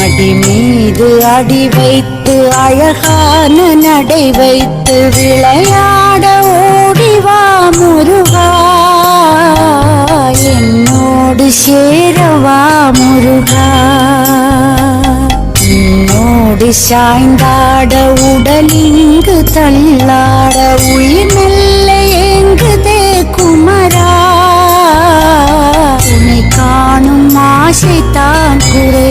மடி மீது அடி வைத்து அழகான நடை வைத்து விளையாட ஓடிவா முருகா, என்னோடு சேரவா முருகா. என்னோடு சாய்ந்தாட உடலிங்கு தள்ளாட உயிர் மெல்ல ஏங்குதே குமரா, உன்னை காணும் ஆசைத்தான் குறை.